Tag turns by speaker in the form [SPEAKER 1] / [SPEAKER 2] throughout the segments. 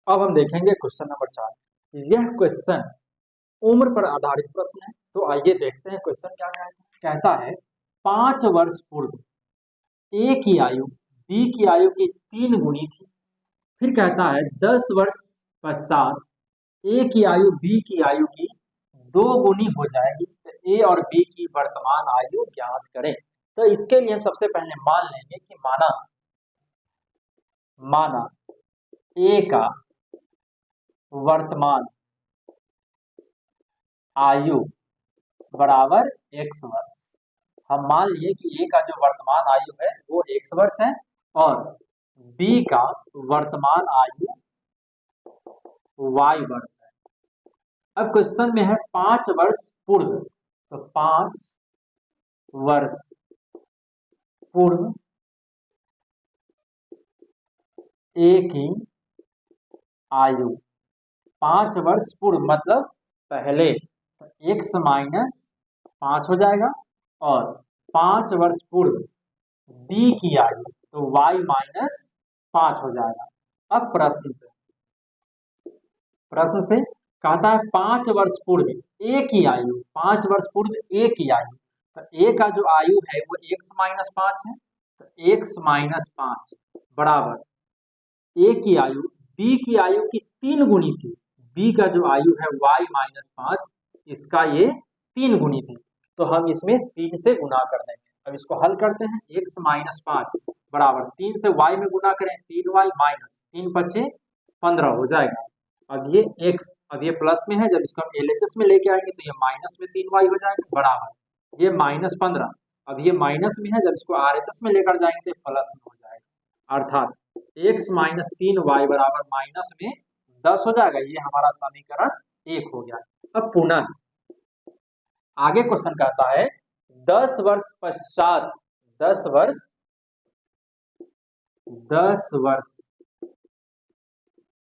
[SPEAKER 1] अब हम देखेंगे क्वेश्चन नंबर 4। यह क्वेश्चन उम्र पर आधारित प्रश्न है। तो आइए देखते हैं क्वेश्चन क्या कहता है। 5 वर्ष पूर्व ए की आयु बी की आयु की 3 गुनी थी। फिर कहता है 10 वर्ष पश्चात ए की आयु बी की आयु की 2 गुनी हो जाएगी। तो ए और बी की वर्तमान आयु ज्ञात करें। तो इसके लिए हम सबसे पहले मान लेंगे कि माना ए का वर्तमान आयु बराबर x वर्ष। हम मान लिए कि ए का जो वर्तमान आयु है वो x वर्ष है और बी का वर्तमान आयु y वर्ष है। अब क्वेश्चन में है 5 वर्ष पूर्व। तो 5 वर्ष पूर्व ए की आयु 5 वर्ष पूर्व मतलब पहले, तो x माइनस 5 हो जाएगा और 5 वर्ष पूर्व बी की आयु तो y माइनस 5 हो जाएगा। अब प्रश्न से कहता है 5 वर्ष पूर्व ए की आयु, 5 वर्ष पूर्व ए की आयु, तो ए का जो आयु है वो x माइनस 5 है। तो x माइनस 5 बराबर ए की आयु बी की आयु की 3 गुनी थी। बी का जो आयु है y माइनस 5, इसका ये 3 गुनी थी। तो हम इसमें 3 से गुना कर देंगे। अब इसको हल करते हैं। x माइनस 5 बराबर 3 से y में गुना करें, 3y माइनस 3 × 5 = 15 हो जाएगा। अब ये x, अब ये प्लस में है, जब इसको हम LHS में लेके आएंगे तो ये माइनस में 3y हो जाएगा बराबर ये -15। अब ये माइनस में है, जब इसको RHS में लेकर जाएंगे तो प्लस में हो जाएगा, अर्थात x माइनस 3y बराबर माइनस में 10 हो जाएगा। ये हमारा समीकरण 1 हो गया। अब पुनः आगे क्वेश्चन कहता है 10 वर्ष पश्चात 10 वर्ष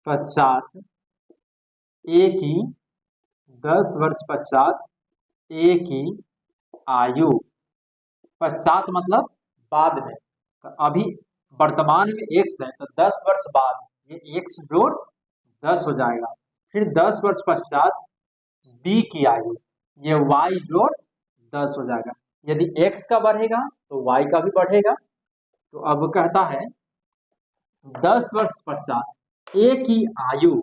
[SPEAKER 1] पश्चात ए की 10 वर्ष पश्चात ए की आयु, पश्चात मतलब बाद में, तो अभी वर्तमान में x है तो 10 वर्ष बाद ये x जोड़ 10 हो जाएगा। फिर 10 वर्ष पश्चात b की आयु ये y जोड़ 10 हो जाएगा। यदि x का बढ़ेगा तो y का भी बढ़ेगा। तो अब कहता है 10 वर्ष पश्चात a की आयु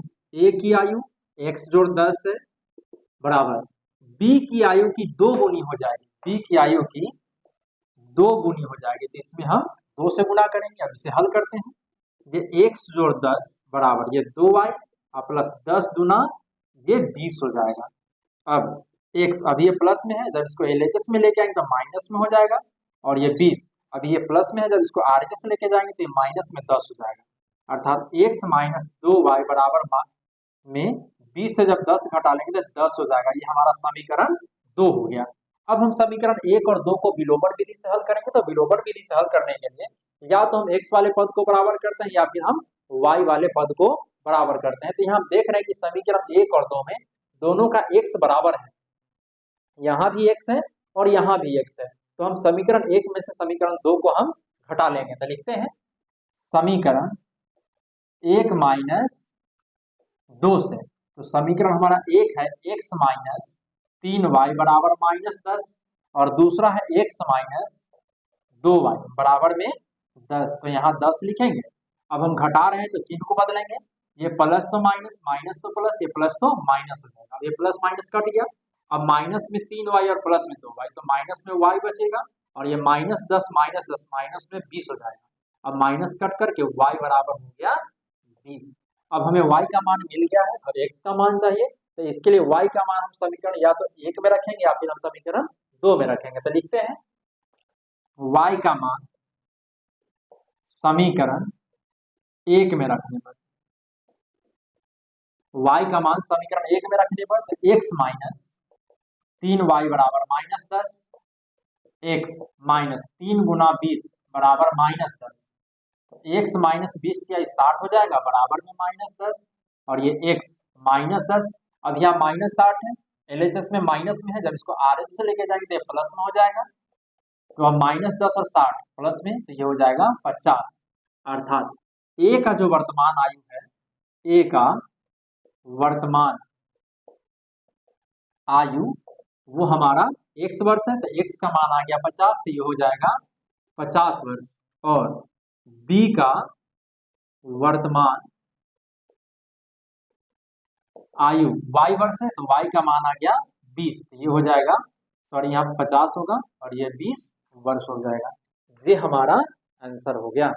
[SPEAKER 1] x जोड़ 10 है बराबर b की आयु की 2 गुनी हो जाएगी। b की आयु की 2 गुनी हो जाएगी, तो इसमें हम 2 से गुना करेंगे। अब इसे हल करते हैं। ये x जोड़ 10 बराबर ये 2y प्लस 10 दूना ये 20 हो जाएगा। अब x अभी ये प्लस में है, जब इसको LHS में लेके आएंगे तो माइनस में हो जाएगा और ये 20 अभी ये प्लस में है, जब इसको RHS लेके जाएंगे तो ये माइनस में 10 हो जाएगा, अर्थात x माइनस 2y बराबर में 20 से जब 10 घटा लेंगे तो 10 हो जाएगा। ये हमारा समीकरण 2 हो गया। अब हम समीकरण 1 और 2 को विलोपन विधि से हल करेंगे। तो विलोपन विधि से हल करने के लिए या तो हम x वाले पद को बराबर करते हैं या फिर हम y वाले पद को बराबर करते हैं। तो यहाँ हम देख रहे हैं कि समीकरण 1 और 2 में दोनों का x बराबर है, यहाँ भी x है और यहाँ भी x है। तो हम समीकरण 1 में से समीकरण 2 को हम घटा लेंगे। तो लिखते हैं समीकरण 1 माइनस 2 से, तो समीकरण हमारा एक है x माइनस 3y बराबर -10 और दूसरा है x माइनस 2y बराबर में 10। तो यहाँ 10 लिखेंगे। अब हम घटा रहे हैं तो चिन्ह को बदलेंगे, ये प्लस तो माइनस, माइनस तो प्लस, ये प्लस तो माइनस हो जाएगा। अब ये प्लस माइनस कट गया। अब माइनस में 3y और प्लस में 2y, तो माइनस में y बचेगा और ये -10 माइनस में 20 हो जाएगा। अब माइनस कट करके y बराबर हो गया 20। अब हमें y का मान मिल गया है, अब x का मान चाहिए। तो इसके लिए y का मान हम समीकरण या तो 1 में रखेंगे या फिर हम समीकरण 2 में रखेंगे। तो लिखते हैं y का मान समीकरण 1 में रखने पर, y का मान समीकरण 1 में रखने पर तो x माइनस 3y बराबर -10, x माइनस 3 गुना 20 बराबर -10, x माइनस 20 किया 60 हो जाएगा बराबर में -10 और ये x -10। अब यहाँ -60 है, LHS में माइनस में है, जब इसको RHS से लेके जाएंगे तो ये प्लस में हो जाएगा। तो अब -10 और 60 प्लस में, तो ये हो जाएगा 50, अर्थात a का जो वर्तमान आयु है ए का वर्तमान आयु वो हमारा x वर्ष है, तो x का मान आ गया 50, तो ये हो जाएगा 50 वर्ष। और b का वर्तमान आयु y वर्ष है, तो y का मान आ गया 20, तो ये हो जाएगा, सॉरी यहाँ 50 होगा और ये 20 वर्ष हो जाएगा। ये हमारा आंसर हो गया।